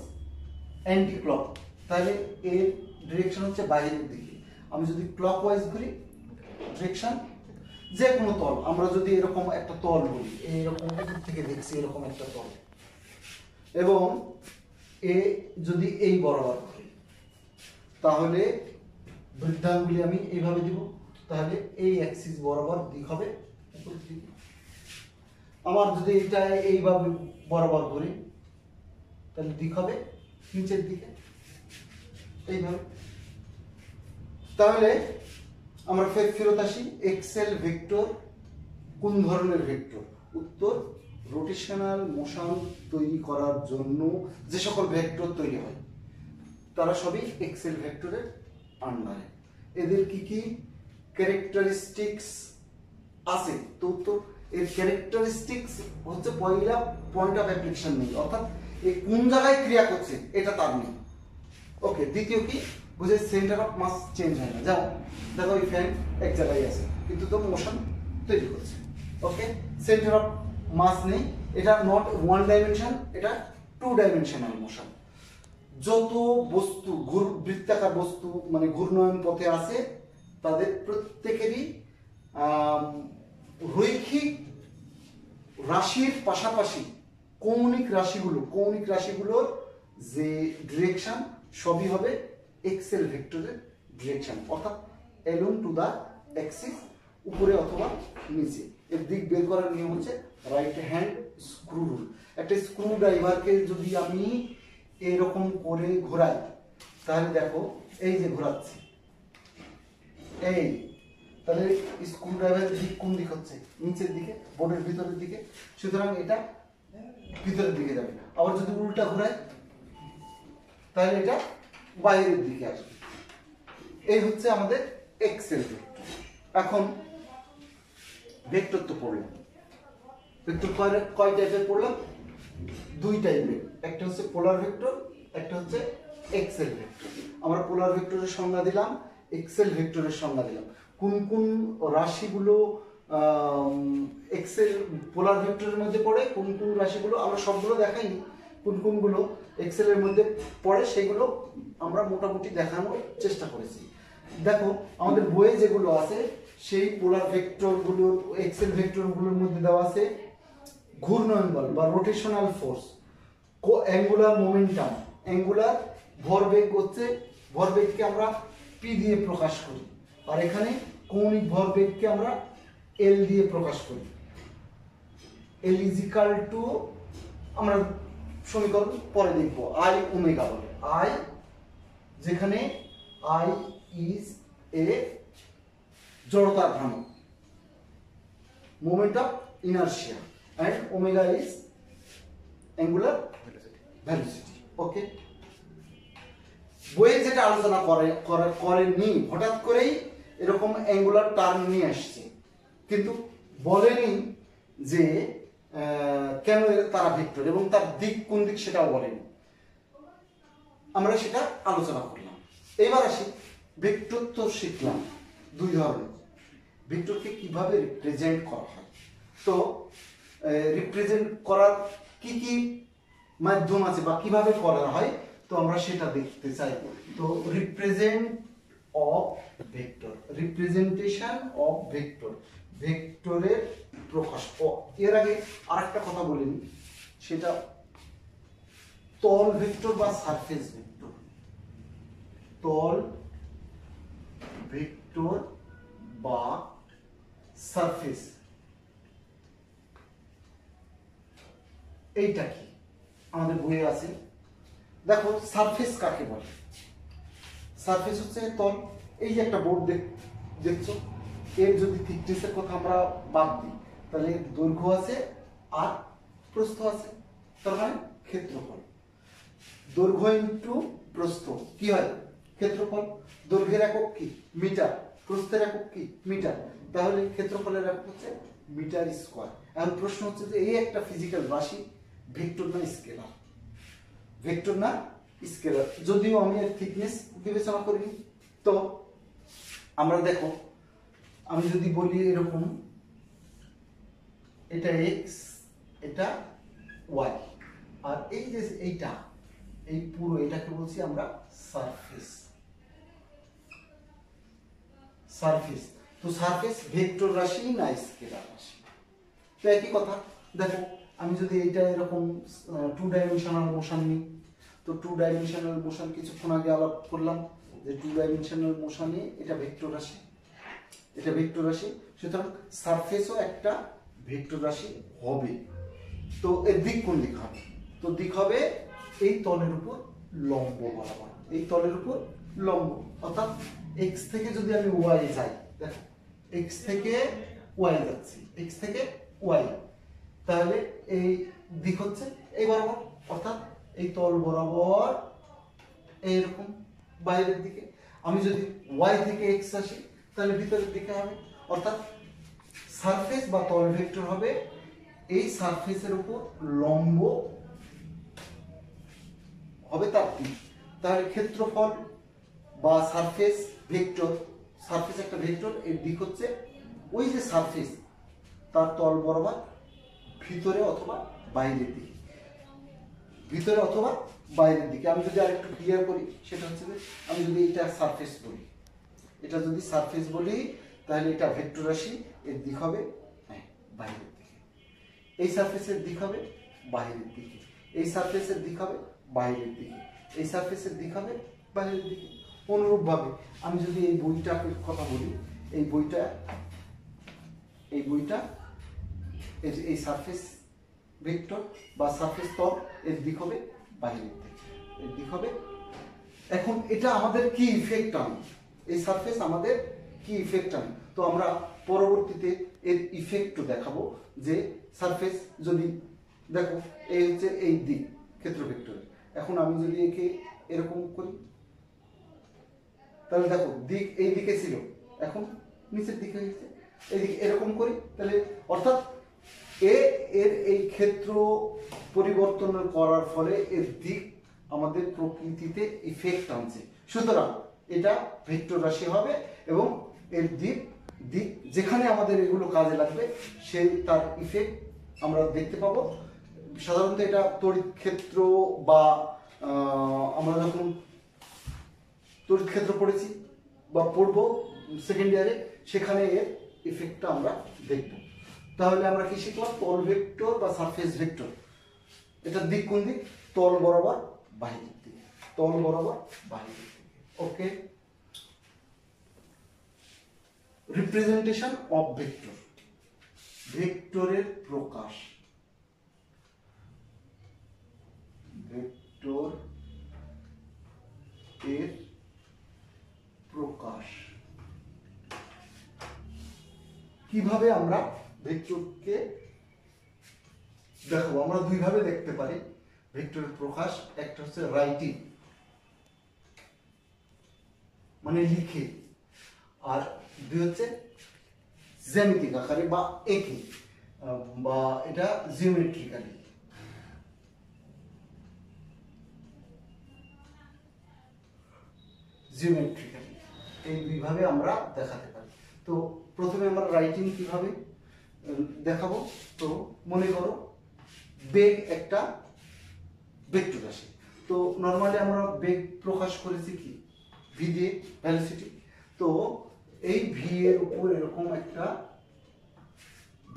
অ্যান্টি ক্লক, তাহলে এর ডিরেকশন হচ্ছে বাইরের দিকে। আমি যদি ক্লকওয়াইজ করি, ডিরেকশন যে কোনো তল, আমরা যদি এরকম একটা তল বলি, এইরকম উপর থেকে দেখছি এরকম একটা তল, এবং এ যদি এই বরাবর করি, তাহলে বৃদ্ধাঙ্গুলি আমি এইভাবে দিব, তাহলে এই অ্যাক্সিস বরাবর দিক হবে উপরের দিকে। আমার যদি এটা এইভাবে বরাবর করি, তাহলে দিক হবে নিচের দিকে, এইভাবে। তাহলে আমরা ফেরত আসি, এক্সেল ভেক্টর কোন ধরনের ভেক্টর? উত্তর রোটেশনাল মোশন তৈরি করার জন্য যে সকল ভেক্টর তৈরি হয় তারা সবই এক্সেল ভেক্টরের আন্ডারে। এদের কি কি ক্যারেক্টারিস্টিক্স আছে? তো উত্তর এর ক্যারেক্টারিস্টিক্স হচ্ছে পয়লা পয়েন্ট অফ অ্যাপ্লিকেশন নেই, অর্থাৎ এই কোন জায়গায় ক্রিয়া করছে এটা তার নেই। ওকে, দ্বিতীয় কি বুঝে, সেন্টার অফ মাস চেঞ্জ হয় না। যেমন দেখো ওই ফ্যান এক জায়গায় আছে কিন্তু তো মোশন তৈরি করছে। ওকে, সেন্টার অফ মাস নেই, এটা নট ওয়ান ডাইমেনশন, এটা টু ডাইমেনশনাল মোশন। যত বস্তু বৃত্তাকার বস্তু মানে ঘূর্ণয়ন পথে আছে তাদের প্রত্যেকেরই রৈখিক রাশির পাশাপাশি কৌণিক রাশিগুলোর যে ডিরেকশন সবই হবে এক্সেল ভেক্টরের ডিরেকশন, অর্থাৎ অ্যালং টু দা অ্যাক্সিস, উপরে অথবা নিচে। এর দিক বের করার নিয়ম হচ্ছে রাইট হ্যান্ড স্ক্রু রুল। একটা স্ক্রু ড্রাইভারকে যদি আমি এরকম করে ঘোরাই তাহলে দেখো এই যে ঘোরাচ্ছি, এই তাহলে স্ক্রু ড্রাইভারের দিক কোন দিক হচ্ছে? নিচের দিকে, বোর্ডের ভিতরের দিকে, সুতরাং এটা ভিতরের দিকে যাবে। আবার যদি উল্টা ঘোরাই তাহলে এটা বাইরের দিকে আসবে। এই হচ্ছে আমাদের এক্সেল ভেক্টর। এখন ভেক্টর তো পড়লাম, ভেক্টর কয় টাইপের পড়লাম? দুই টাইপের, একটা হচ্ছে পোলার ভেক্টর, একটা হচ্ছে এক্সেল ভেক্টর। আমরা পোলার ভেক্টরের সংজ্ঞা দিলাম, এক্সেল ভেক্টরের সংজ্ঞা দিলাম। কোন কোন রাশিগুলো এক্সেল পোলার ভেক্টরের মধ্যে পড়ে, কোন কোন রাশিগুলো আমরা সবগুলো দেখাইনি, কোন কোনগুলো এক্সেলের মধ্যে পড়ে সেগুলো আমরা মোটামুটি দেখানোর চেষ্টা করেছি। দেখো আমাদের বইয়ে যেগুলো আছে সেই পোলার ভেক্টরগুলোর এক্সেল ভেক্টরগুলোর মধ্যে দেওয়া আছে ঘূর্ণয়ন বল বা rotational force, angular momentum, angular ভরবেগ হচ্ছে, ভরবেগকে আমরা পি দিয়ে প্রকাশ করি, আর এখানে কৌণিক ভরবেগকে আমরা এল দিয়ে প্রকাশ করি। এল ইজ ইকাল টু, আমরা সমীকরণ পরে দেখবো, আই ওমেগা বলে। আই, যেখানে আই ইজ এ জড়তার ভ্রামক, moment of inertia, and omega is angular velocity. ওকে, বইয়ে যেটা আলোচনা করেনি, হঠাৎ করেই এরকম অ্যাঙ্গুলার টার্ম নিয়ে আসছে, কিন্তু বলেনি যে কেন তারা ভেক্টর এবং তার দিক কোন দিক সেটাও বলেনি। আমরা সেটা আলোচনা করলাম। এবার আসি, ভেক্টর তো শিখলাম দুই ধরনের, ভেক্টরকে কিভাবে রিপ্রেজেন্ট করা হয়। তো রিপ্রেজেন্ট করার কি কি মাধ্যম আছে বা কিভাবে করা হয়, তো আমরা সেটা দেখতে চাই। তো represent of vector, representation of vector, ভেক্টরের প্রকাশ। এর আগে আরেকটা কথা বলিনি, সেটা তল ভেক্টর বা সারফেস ভেক্টর। তল ভেক্টর বা সারফেস, এইটা কি আমাদের বইয়ে আছে। দেখো সারফেস কাকে বলে? সারফেস হচ্ছে তল। এই যে একটা বোর্ড দেখছো, এর যদি থিকনেসের কথা আমরা বাদ দিই তাহলে দৈর্ঘ্য আছে আর প্রস্থ আছে, তার মানে ক্ষেত্রফল। দৈর্ঘ্য ইন্টু প্রস্থ কি হয়? ক্ষেত্রফল। দৈর্ঘ্যের একক কি? মিটার। প্রস্থের একক কি? মিটার। তাহলে ক্ষেত্রফলের একক হচ্ছে মিটার স্কয়ার। এখন প্রশ্ন হচ্ছে যে এই একটা ফিজিক্যাল রাশি, ভেক্টর না স্কেলার? ভেক্টর না স্কেলার, যদিও আমি এর থিকনেস বিবেচনা করিনি। তো আমরা দেখো, আমি যদি বলি এরকম, এটা এক্স, এটা ওয়াই, আর এই যে এইটা, এই পুরো এটাকে বলছি আমরা সারফেস। সারফেস, তো সারফেস ভেক্টর রাশি না স্কেলার রাশি? তো একই কথা। দেখো আমি যদি এইটা এরকম টু ডাইমেনশনাল মোশন নিই, তো টু ডাইমেনশনাল মোশন কিছুক্ষণ আগে আলাপ করলাম যে টু ডাইমেনশনাল মোশনে এটা ভেক্টর রাশি, এটা ভেক্টর রাশি, সুতরাং সারফেসও একটা ভেক্টর রাশি হবে। তো এর দিক কোন দিক হবে? তো দিক হবে এই তলের উপর লম্ব বরাবর, এই তলের উপর লম্ব, অর্থাৎ এক্স থেকে যদি আমি ওয়াই যাই, দেখো এক্স থেকে ওয়াই যাচ্ছি, এক্স থেকে ওয়াই, তাহলে এই দিক হচ্ছে এই বরাবর, অর্থাৎ এই তল বরাবর এইরকম বাইরের দিকে। আমি যদি ওয়াই থেকে এক্স আসি তাহলে ভিতরের দিকে হবে, অর্থাৎ সারফেস বা তল ভেক্টর হবে এই সারফেসের উপর লম্ব হবে তার দিক। তাহলে ক্ষেত্রফল বা সারফেস ভেক্টর, সারফেস একটা ভেক্টর, এর দিক হচ্ছে ওই যে সারফেস তার তল বরাবর ভিতরে অথবা বাইরের দিকে, ভিতরে অথবা বাইরের দিকে। আমি যদি আরেকটু ক্লিয়ার করি সেটা হচ্ছে যে আমি যদি এটা সারফেস বলি, এটা যদি সারফেস বলি তাহলে এটা ভেক্টর রাশি, এর দিক হবে বাইরের দিকে, এই সারফেসের দিক হবে বাইরের দিকে, এই সারফেসের দিক হবে বাইরের দিকে, এই সারফেসের দিক হবে বাইরের দিকে। অনুরূপভাবে আমি যদি এই বইটার কথা বলি, এই বইটা এই সারফেস ভেক্টর বা সারফেস তল, এর দিক হবে বাইরের দিকে, এর দিক হবে। এখন এটা আমাদের কি ইফেক্ট আনে, এই সারফেস আমাদের কি ইফেক্ট আনে, তো আমরা পরবর্তীতে এর ইফেক্টও দেখাবো। যে সারফেস যদি দেখো এই হচ্ছে এই দিক ক্ষেত্র ভেক্টরের, এখন আমি যদি একে এরকম করি তাহলে দেখো দিক এই দিকে ছিল, এখন নিচের দিকে হয়েছে, এইদিকে এরকম করি তাহলে অর্থাৎ এর এই ক্ষেত্র পরিবর্তন করার ফলে এর দিক আমাদের প্রকৃতিতে ইফেক্ট আনছে। সুতরাং এটা ভেক্টর রাশি হবে এবং এর দিক যেখানে আমাদের এগুলো কাজে লাগবে সেই তার ইফেক্ট আমরা দেখতে পাবো। সাধারণত এটা তড়িৎ ক্ষেত্র বা আমরা যখন তড়িৎ ক্ষেত্র পড়েছি বা পড়বো সেকেন্ড ইয়ারে, সেখানে এর ইফেক্টটা আমরা দেখব। তাহলে আমরা কি শিখলাম? তল ভেক্টর বা সারফেস ভেক্টর, এটার দিক কোন দিক? তল বরাবর বাহিরের দিকে, তল বরাবর বাহিরের দিকে। ওকে, রিপ্রেজেন্টেশন অফ ভেক্টর, ভেক্টরের প্রকাশ, ভেক্টর এর প্রকাশ কিভাবে আমরা ভেক্টরকে দেখাবো? আমরা দুইভাবে দেখতে পারি ভেক্টরের প্রকাশ। একটা হচ্ছে রাইটিং মানে লিখে, আর দুই হচ্ছে জ্যামিতিক আকারে বা এঁকে, বা এটা জিওমেট্রিক্যালি। জিওমেট্রিক্যালি এই দুইভাবে আমরা দেখাতে পারি। তো প্রথমে আমরা রাইটিং কিভাবে দেখাবো? তো মনে করো বেগ একটা ভেক্টর রাশি, তো নরমালি আমরা বেগ প্রকাশ করেছি কি ভি দিয়ে, ভেলোসিটি। তো এই ভি এর উপর এরকম একটা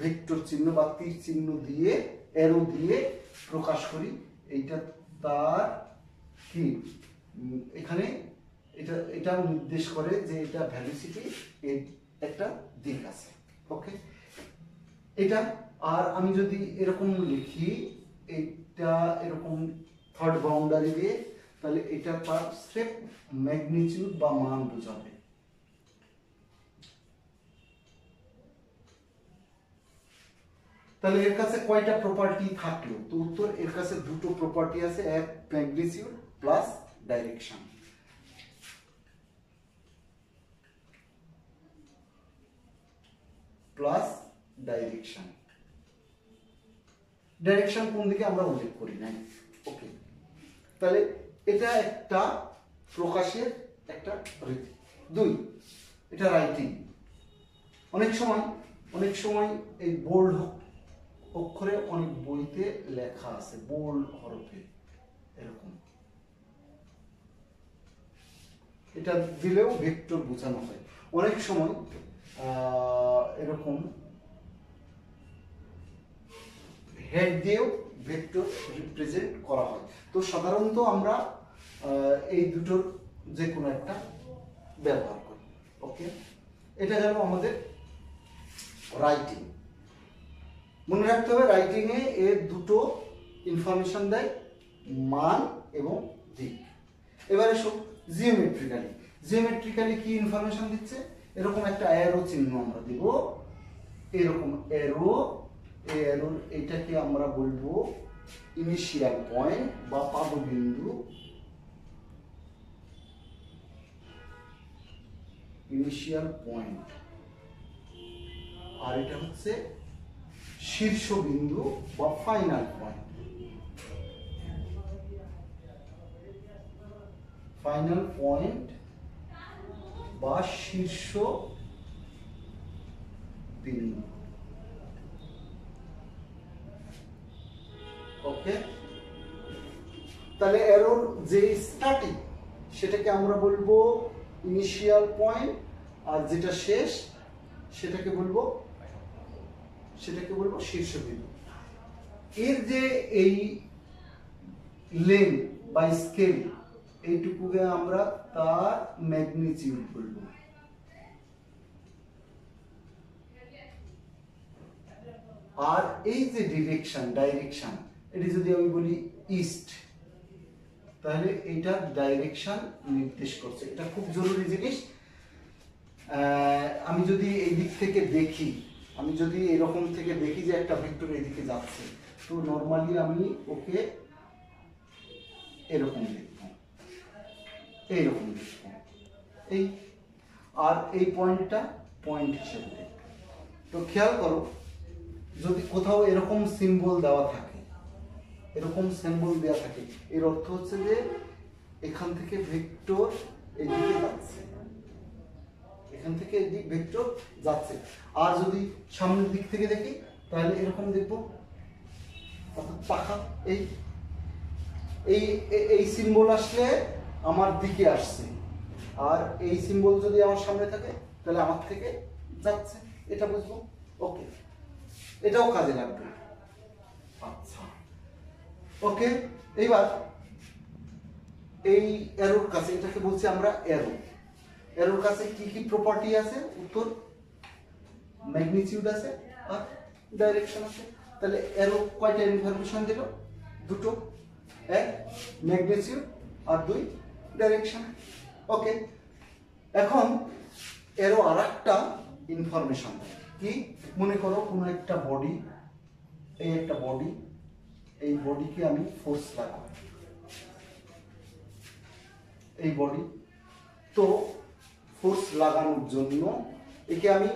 ভেক্টর চিহ্ন বা তীর চিহ্ন দিয়ে, অ্যারো দিয়ে প্রকাশ করি। এইটা তার কি এখানে এটা নির্দেশ করে যে এটা ভেলোসিটি, এর একটা দিক আছে। ওকে, এটা। আর আমি যদি এরকম লিখি, এটা এরকম থার্ড বাউন্ডারি দিয়ে, তাহলে এটা তার স্রেফ ম্যাগনিটিউড বা মান বোঝাবে। তাহলে এর কাছে কয়টা প্রপার্টি থাকলো? তো উত্তর, এর কাছে দুটো প্রপার্টি আছে, এক magnitude plus direction. Plus direction, direction কোন দিকে আমরা উল্লেখ করি নাই। ওকে, তাহলে এটা একটা প্রকাশের একটা রীতি। দুই, এটা রাইটিং। অনেক সময় এই বোল্ড অক্ষরে অনেক বইতে লেখা আছে বোল্ড হরফে এরকম, এটা দিলেও ভেক্টর বোঝানো হয়। অনেক সময় এরকম হেড দিয়েও ভেক্টর রিপ্রেজেন্ট করা হয়। তো সাধারণত আমরা এই দুটোর যে কোনো একটা ব্যবহার করি। ওকে, এটা গেল আমাদের রাইটিং। মনে রাখতে হবে রাইটিং এ এর দুটো ইনফরমেশন দেয়, মান এবং দিক। এবারে সব জিওমেট্রিক্যালি, জিওমেট্রিক্যালি কি ইনফরমেশন দিচ্ছে? এরকম একটা অ্যারো চিহ্ন আমরা দিব, এরকম অ্যারো, এই অ্যারোর এটাকে আমরা বলবো ইনিশিয়াল পয়েন্ট বা পাদবিন্দু, ইনিশিয়াল পয়েন্ট। আর এটা হচ্ছে শীর্ষবিন্দু বা ফাইনাল পয়েন্ট। ফাইনাল পয়েন্ট বা শীর্ষ বিন্দু। ওকে, তাহলে এরোর যে স্টার্টিং সেটাকে আমরা বলবো ইনিশিয়াল পয়েন্ট, আর যেটা শেষ সেটাকে বলবো শীর্ষবিন্দু। এর যে এই লেন বা স্কেল এইটুকুকে আমরা তার ম্যাগনিটিউড বলবো। আর এই যে ডাইরেকশন এটি যদি আমি বলি ইস্ট, তাহলে এটা ডাইরেকশন নির্দেশ করছে। এটা খুব জরুরি জিনিস। আমি যদি এই দিক থেকে দেখি, আমি যদি এরকম থেকে দেখি যে একটা ভেক্টর এদিকে যাচ্ছে, তো নর্মালি আমি ওকে এরকম দেখব, এইরকম দেখব, এই আর এই পয়েন্টটা পয়েন্ট হিসেবে দেখব। তো খেয়াল করো, যদি কোথাও এরকম সিম্বল দেওয়া থাকে, এরকম সিম্বল দেওয়া থাকে, এর অর্থ হচ্ছে যে এখান থেকে ভেক্টর এদিকে যাচ্ছে, এখান থেকে এদিক ভেক্টর যাচ্ছে। আর যদি সামনের দিক থেকে দেখি তাহলে এরকম দেখব, অর্থাৎ পাখা এই এই এই সিম্বল আসলে আমার দিকে আসছে, আর এই সিম্বল যদি আমার সামনে থাকে তাহলে আমার থেকে যাচ্ছে, এটা বুঝবো। ওকে, এটাও কাজে লাগবে। আচ্ছা, ওকে, এইবার এই এরোর কাছে, এটাকে বলছি আমরা এরোর কাছে কি কি প্রপার্টি আছে? উত্তর ম্যাগনিটিউড আছে আর ডাইরেকশন আছে। তাহলে এরো কয়টা ইনফরমেশন দিল? দুটো, এক ম্যাগনিটিউড আর দুই ডাইরেকশন। ওকে, এখন এরো আরেকটা ইনফরমেশন কি? মনে করো কোনো একটা বডি, এই একটা বডি, এই বডিকে আমি ফোর্স লাগাবো, এই বডি, তো ফোর্স লাগানোর জন্য একে আমি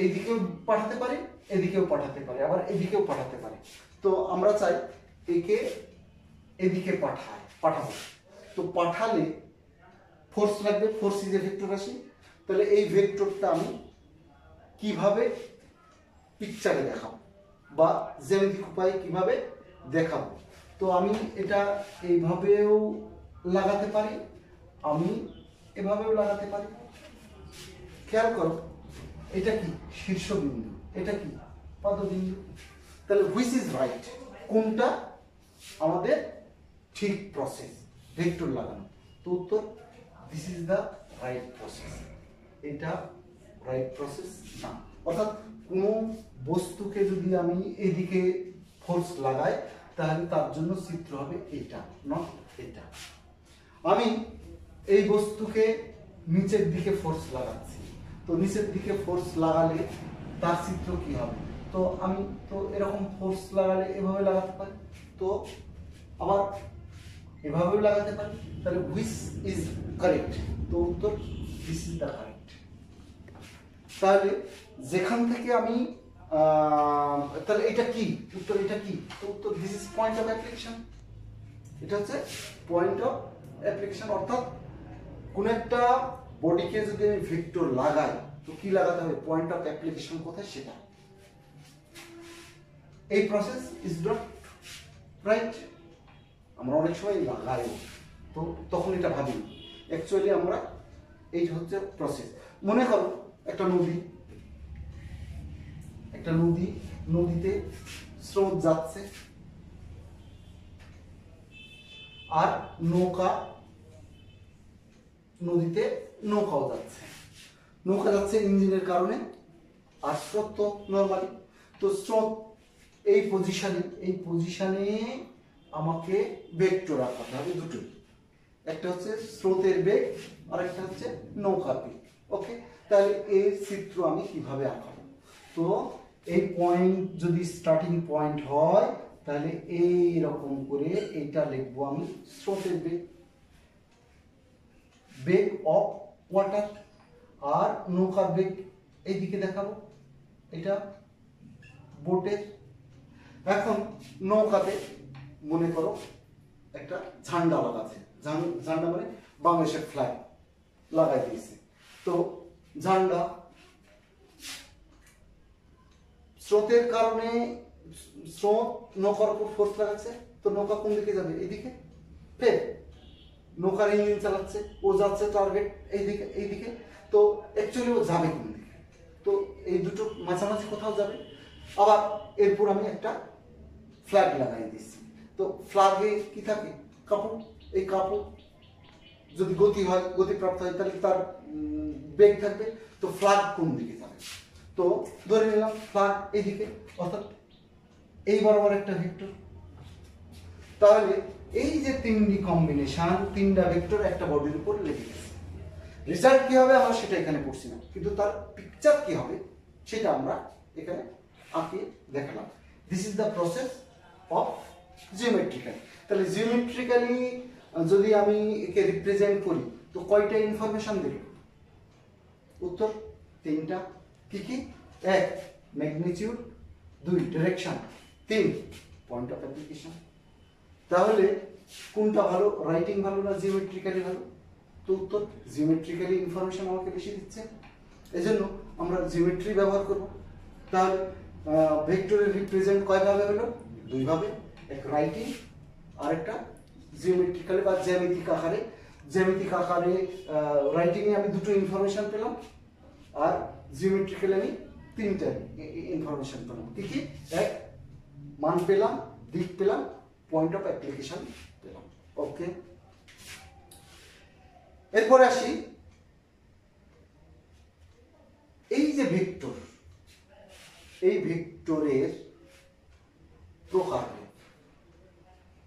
এইদিকেও পাঠাতে পারি, এদিকেও পাঠাতে পারি, আবার এদিকেও পাঠাতে পারি। তো আমরা চাই একে এদিকে পাঠাবো। তো পাঠালে ফোর্স লাগবে, ফোর্স ইজ এ ভেক্টর রাশি। তাহলে এই ভেক্টরটা আমি কিভাবে পিকচারে দেখাবো বা জ্যামিতিক উপায়ে কিভাবে দেখাবো? তো আমি এটা এইভাবেও লাগাতে পারি, আমি এভাবেও লাগাতে পারি। খেয়াল করো, এটা কি শীর্ষবিন্দু, এটা কি পদবিন্দু। তাহলে হুইচ ইজ রাইট, কোনটা আমাদের ঠিক প্রসেস ভেক্টর লাগানো? তো উত্তর this is the right process. এটা রাইট প্রসেস না, অর্থাৎ কোনো বস্তুকে যদি আমি এদিকে ফোর্স লাগাই তাহলে তার জন্য চিত্র হবে এটা, নট এটা। আমি এই বস্তুকে নিচের দিকে ফোর্স লাগাচ্ছি, তো নিচের দিকে ফোর্স লাগালে তার চিত্র কি হবে? তো আমি তো এরকম ফোর্স লাগালে এভাবে লাগাতে পারি, তো আবার এভাবেও লাগাতে পারি। তাহলে হুইচ ইজ কারেক্ট? তো উত্তর দিস ইজ দ্য কারেক্ট। তাহলে যেখান থেকে আমি তাহলে এটা কি? উত্তর এটা কি? তো উত্তর this is point of application. এটা হচ্ছে পয়েন্ট অফ অ্যাপ্লিকেশন, অর্থাৎ কোন একটা বডিকে যদি আমি ভেক্টর লাগাই তো কি লাগাতে হবে? পয়েন্ট অফ অ্যাপ্লিকেশন কোথায় সেটা। এই প্রসেস ইজ নট রাইট। আমরা অনেক সময় লাগাই, তো তখন এটা ভাবি, অ্যাকচুয়ালি আমরা এই হচ্ছে প্রসেস। মনে করো একটা নদীতে স্রোত যাচ্ছে, আর নদীতে নৌকাও যাচ্ছে। নৌকা যাচ্ছে ইঞ্জিনের কারণে, আর স্রোত তো নর্মালি। তো স্রোত এই পজিশনে আমাকে ভেক্টর আঁকাতে হবে দুটোই, একটা হচ্ছে স্রোতের বেগ আর একটা হচ্ছে নৌকার বেগ। ওকে, তাহলে এই চিত্র আমি কিভাবে আঁকাবো? তো এই পয়েন্ট যদি স্টার্টিং পয়েন্ট হয় তাহলে এই রকম করে এটা লিখবো আমি স্রোতের বেগ অফ ওয়াটার, আর নৌকার বেগ এইদিকে দেখাবো, এটা বোটের। এখন নৌকাতে মনে করো একটা ঝান্ডা লাগাচ্ছে, ঝান্ডা মানে বাংলাদেশের ফ্ল্যাগ লাগাই দিয়েছে। তো ঝান্ডা স্রোতের কারণে স্রোত নৌকার উপর ফোর্স লাগাচ্ছে, তো নৌকা কোন দিকে যাবে? এইদিকে। ফের নৌকার ইঞ্জিন চালাচ্ছে, ও যাচ্ছে টার্গেট এইদিকে। তো অ্যাকচুয়ালি ও যাবে কোন দিকে? তো এই দুটো মাঝামাঝি কোথাও যাবে। আবার এরপর আমি একটা ফ্ল্যাগ লাগাই দিচ্ছি। তো ফ্ল্যাগে কি থাকে? কাপড়। এই কাপড় যদি গতিপ্রাপ্ত হয় তাহলে তার বেগ থাকবে। তো ফ্ল্যাগ কোন দিকে যাবে? তো ধরে নিলাম ফ্ল্যাগ এইদিকে, অর্থাৎ এই বরাবর একটা ভেক্টর। তাহলে এই যে তিনটি কম্বিনেশন, তিনটা ভেক্টর একটা বডির উপর লেগে গেছে। রেজাল্ট কি হবে আমরা সেটা এখানে পড়ছি না, কিন্তু তার পিকচার কি হবে সেটা আমরা এখানে আঁকিয়ে দেখালাম। This is the process of geometrical. তাহলে জিওমেট্রিক্যালি যদি আমি একে রিপ্রেজেন্ট করি তো কয়টা ইনফরমেশন দেবে? উত্তর তিনটা। কি কি? এক, ম্যাগনিটিউড; দুই, ডিরেকশন; তিন, পয়েন্ট অফ অ্যাপ্লিকেশন। তাহলে কোনটা ভালো, রাইটিং ভালো না জিওমেট্রিক্যালি ভালো? তো উত্তর জিওমেট্রিক্যালি ইনফরমেশন আমাকে বেশি দিচ্ছে, এজন্য আমরা জিওমেট্রি ব্যবহার করব। তাহলে ভেক্টরের রিপ্রেজেন্ট কয়ভাবে হলো? দুইভাবে, এক রাইটিং আর একটা জিওমেট্রিক্যালি বা জ্যামিতিক আকারে। জ্যামিতিক আকারে রাইটিংয়ে আমি দুটো ইনফরমেশন পেলাম, আর জিওমেট্রিক্যালি আমি তিনটা ইনফরমেশন পেলাম। কি কি? এক, মান পেলাম, দিক পেলাম, পয়েন্ট অফ অ্যাপ্লিকেশন পেলাম। ওকে, এরপরে আসি এই যে ভেক্টর, এই ভেক্টরের প্রকার।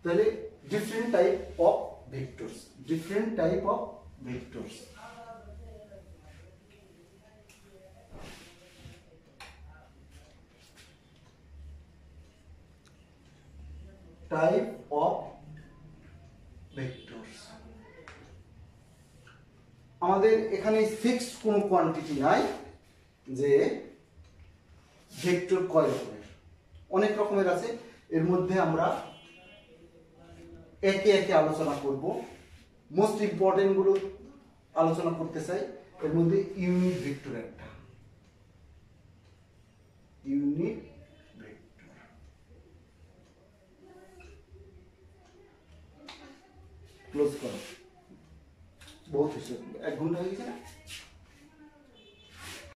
তাহলে different type of vectors, different type of vectors. Type of vectors. আমাদের এখানে ফিক্সড কোনো কোয়ান্টিটি নাই যে ভেক্টর কয় রকমের, অনেক রকমের আছে। এর মধ্যে আমরা একে একে আলোচনা করব। মোস্ট ইম্পর্টেন্ট গুলো আলোচনা করতে চাই। এর মধ্যে ইউনিট ভেক্টর একটা, ইউনিট ভেক্টর। ক্লোজ করো, বহুত হয়েছে, 1 ঘন্টা হয়ে গেছে না।